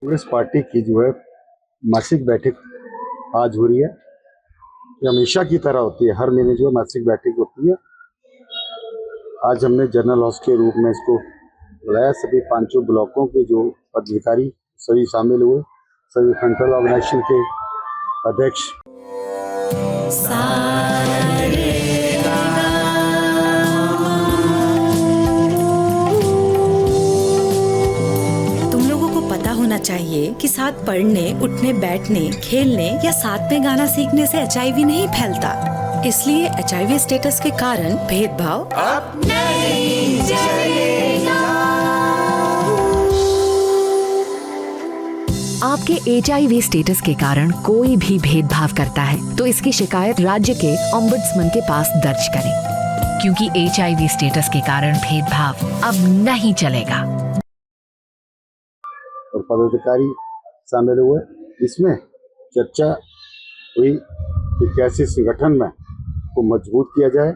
Congress party की जो है मासिक बैठक आज हो रही है। ये हमेशा की तरह होती है, हर महीने जो है मासिक बैठक होती है। आज हमने जनरल हाउस के रूप में इसको बुलाया। सभी पांचों ब्लॉकों के जो पदाधिकारी सभी शामिल हुए, सभी सेंट्रल ऑर्गेनाइजेशन के अध्यक्ष। होना चाहिए कि साथ पढ़ने, उठने, बैठने, खेलने या साथ में गाना सीखने से HIV नहीं फैलता। इसलिए HIV स्टेटस के कारण भेदभाव अब नहीं चलेगा। आपके HIV स्टेटस के कारण कोई भी भेदभाव करता है तो इसकी शिकायत राज्य के ओम्बुड्समैन के पास दर्ज करें, क्योंकि HIV स्टेटस के कारण भेदभाव अब नहीं चलेगा। और पदाधिकारी शामिल हुए। इसमें चर्चा हुई कि कैसे संगठन में को मजबूत किया जाए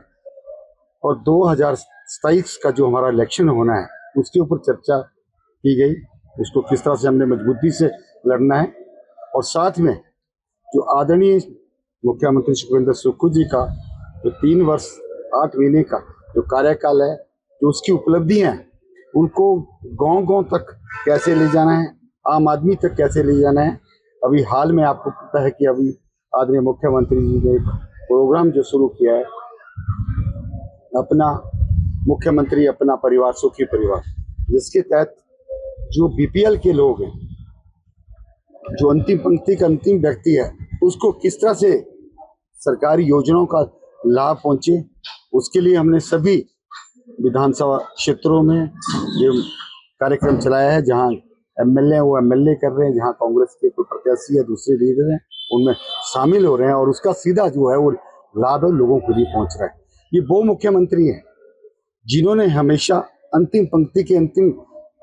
और 2027 का जो हमारा इलेक्शन होना है उसके ऊपर चर्चा की गई। उसको किस तरह से हमने मजबूती से लड़ना है। और साथ में जो आदरणीय मुख्यमंत्री सुखविंदर सुक्खू जी का जो 3 वर्ष 8 महीने का जो कार्यकाल है, जो उसकी उपलब्धियां हैं, उनको गांव-गांव तक कैसे ले जाना है, आम आदमी तक कैसे ले जाना है। अभी हाल में आपको पता है कि अभी आदरणीय मुख्यमंत्री जी ने एक प्रोग्राम जो शुरू किया है, अपना मुख्यमंत्री अपना परिवार सुखी परिवार, जिसके तहत जो BPL के लोग हैं, जो अंतिम पंक्ति का अंतिम व्यक्ति है, उसको किस तरह से सरकारी योजनाओं का लाभ पहुंचे, उसके लिए हमने सभी विधानसभा क्षेत्रों में ये कार्यक्रम चलाया है। जहां MLA वो MLA कर रहे हैं, जहां कांग्रेस के कोई प्रत्याशी या दूसरे लीडर हैं उनमें शामिल हो रहे हैं और उसका सीधा जो है वो लाभ लोगों के लिए पहुंच रहा है। ये वो मुख्यमंत्री हैं जिन्होंने हमेशा अंतिम पंक्ति के अंतिम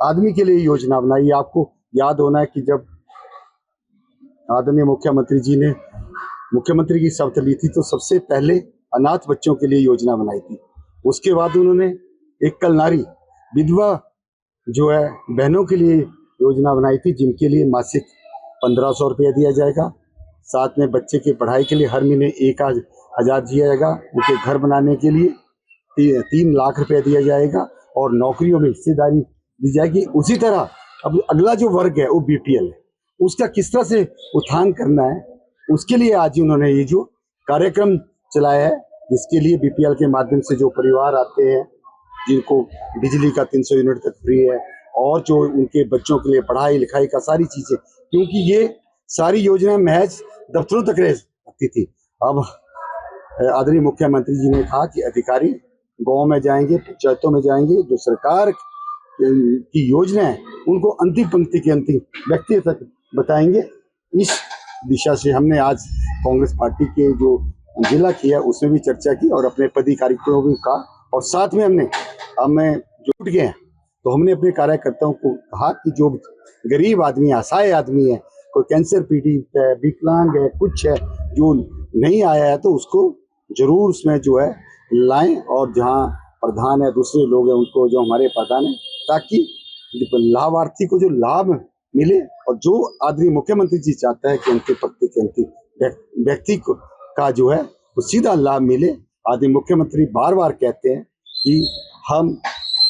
आदमी के लिए योजना बनाई। आपको याद होना है कि जब आदरणीय मुख्यमंत्री जी ने मुख्यमंत्री की शपथ ली थी तो सबसे पहले अनाथ बच्चों के लिए योजना बनाई थी। उसके बाद उन्होंने एकल नारी विधवा जो है बहनों के लिए योजना बनाई थी, जिनके लिए मासिक 1500 रुपया दिया जाएगा। साथ में बच्चे की पढ़ाई के लिए हर महीने 1000 दिया जाएगा। उनके घर बनाने के लिए 3 लाख रुपया दिया जाएगा और नौकरियों में हिस्सेदारी दी जाएगी। उसी तरह अब अगला जो वर्ग है वो BPL है, उसका किस तरह से उत्थान करना है, उसके लिए आज उन्होंने ये जो कार्यक्रम चलाया है, जिसके लिए BPL के माध्यम से जो परिवार आते हैं, जिनको बिजली का 300 यूनिट तक फ्री है और जो उनके बच्चों के लिए पढ़ाई लिखाई का सारी चीजें, क्योंकि ये सारी योजनाएं महज दफ्तरों तक रह सकती थी। अब आदरणीय मुख्यमंत्री जी ने कहा कि अधिकारी गांव में जाएंगे, पंचायतों में जाएंगे, जो सरकार की योजना है उनको अंतिम पंक्ति के अंतिम व्यक्ति तक बताएंगे। इस दिशा से हमने आज कांग्रेस पार्टी के जो जिला किया उसमें भी चर्चा की और अपने पदाधिकारी को भी कहा। और साथ में हमें जुट गए हैं तो हमने अपने कार्यकर्ताओं को कहा कि जो गरीब आदमी, असहाय आदमी है, कोई कैंसर पीड़ित है, विकलांग है, कुछ है जो नहीं आया है, तो उसको जरूर उसमें जो है लाएं। और जहां प्रधान है, दूसरे लोग हैं, उनको जो हमारे प्रधान है, ताकि लाभार्थी को जो लाभ मिले और जो आदरणीय मुख्यमंत्री जी चाहता है कि अंतिम पंक्ति के अंतिम व्यक्ति को का जो है वो सीधा लाभ मिले। आदरणीय मुख्यमंत्री बार बार कहते हैं कि हम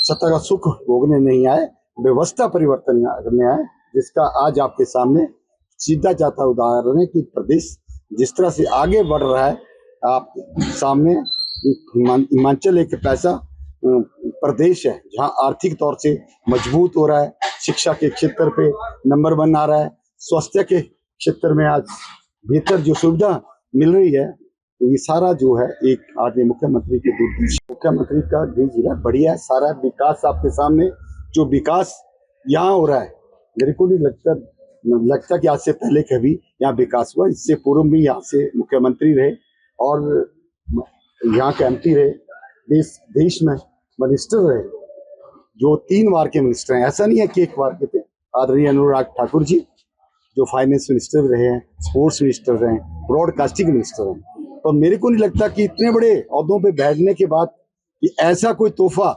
सत्ता का सुख भोगने नहीं आए, व्यवस्था परिवर्तन करने आए, जिसका आज आपके सामने सीधा जाता उदाहरण है कि प्रदेश जिस तरह से आगे बढ़ रहा है। आप सामने हिमाचल एक पैसा प्रदेश है जहां आर्थिक तौर से मजबूत हो रहा है, शिक्षा के क्षेत्र पे नंबर 1 आ रहा है, स्वास्थ्य के क्षेत्र में आज बेहतर जो सुविधा मिल रही है। तो ये सारा जो है एक आदरणीय मुख्यमंत्री के दूरदर्शी मुख्यमंत्री का गृह जिला बढ़िया है। सारा विकास आपके सामने, जो विकास यहाँ हो रहा है, मेरे को नहीं लगता कि आज से पहले कभी यहाँ विकास हुआ। इससे पूर्व भी यहाँ से मुख्यमंत्री रहे और यहाँ के MP रहे, देश में मिनिस्टर रहे, जो 3 बार के मिनिस्टर हैं, ऐसा नहीं है कि 1 बार के थे। आदरणीय अनुराग ठाकुर जी जो फाइनेंस मिनिस्टर रहे हैं, स्पोर्ट्स मिनिस्टर रहे हैं, ब्रॉडकास्टिंग मिनिस्टर हैं। तो मेरे को नहीं लगता कि इतने बड़े ओहदों पे बैठने के बाद कि ऐसा कोई तोहफा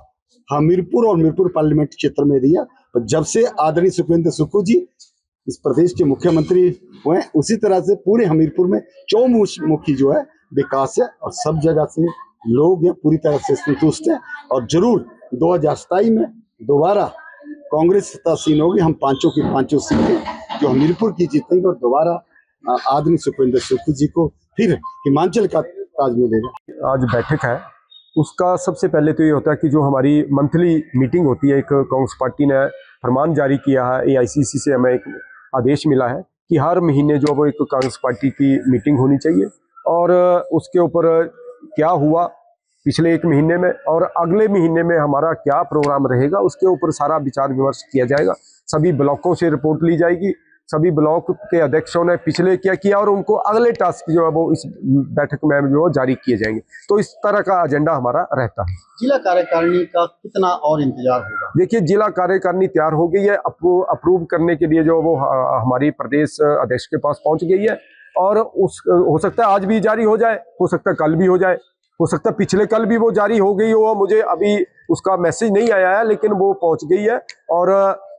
हमीरपुर और मीरपुर पार्लियामेंट क्षेत्र में दिया। तो जब से आदरणीय सुखविंदर सुक्खू जी इस प्रदेश के मुख्यमंत्री हुए, उसी तरह से पूरे हमीरपुर में चौमुखी जो है विकास है और सब जगह से लोग हैं पूरी तरह से संतुष्ट हैं। और जरूर 2027 में दोबारा कांग्रेस सत्तासीन होगी, हम पांचों की पांचों सीटें जो हमीरपुर की जीतेंगे और दोबारा आदरणीय सुखविंदर सुक्खू जी को फिर हिमाचल का ताज मिलेगा। आज बैठक है, उसका सबसे पहले तो ये होता है कि जो हमारी मंथली मीटिंग होती है, एक कांग्रेस पार्टी ने फरमान जारी किया है, AICC से हमें एक आदेश मिला है कि हर महीने जो वो एक कांग्रेस पार्टी की मीटिंग होनी चाहिए और उसके ऊपर क्या हुआ पिछले एक महीने में और अगले महीने में हमारा क्या प्रोग्राम रहेगा उसके ऊपर सारा विचार विमर्श किया जाएगा। सभी ब्लॉकों से रिपोर्ट ली जाएगी, सभी ब्लॉक के अध्यक्षों ने पिछले क्या किया और उनको अगले टास्क जो है वो इस बैठक में जो जारी किए जाएंगे। तो इस तरह का एजेंडा हमारा रहता है। जिला कार्यकारिणी का कितना और इंतजार होगा? देखिए, जिला कार्यकारिणी तैयार हो गई है, अप्रूव करने के लिए जो वो हमारी प्रदेश अध्यक्ष के पास पहुंच गई है और हो सकता है आज भी जारी हो जाए, हो सकता है कल भी हो जाए, हो सकता है पिछले कल भी वो जारी हो गई हो, मुझे अभी उसका मैसेज नहीं आया है, लेकिन वो पहुंच गई है और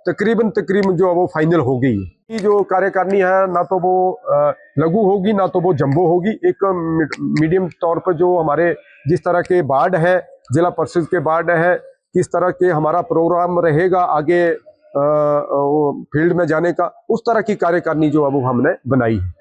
तकरीबन जो है वो फाइनल हो गई है। जो कार्यकारिणी है ना तो वो लघु होगी ना तो वो जंबो होगी, एक मीडियम तौर पर जो हमारे जिस तरह के वार्ड है, जिला परिषद के वार्ड है, किस तरह के हमारा प्रोग्राम रहेगा आगे फील्ड में जाने का, उस तरह की कार्यकारिणी जो है वो हमने बनाई है।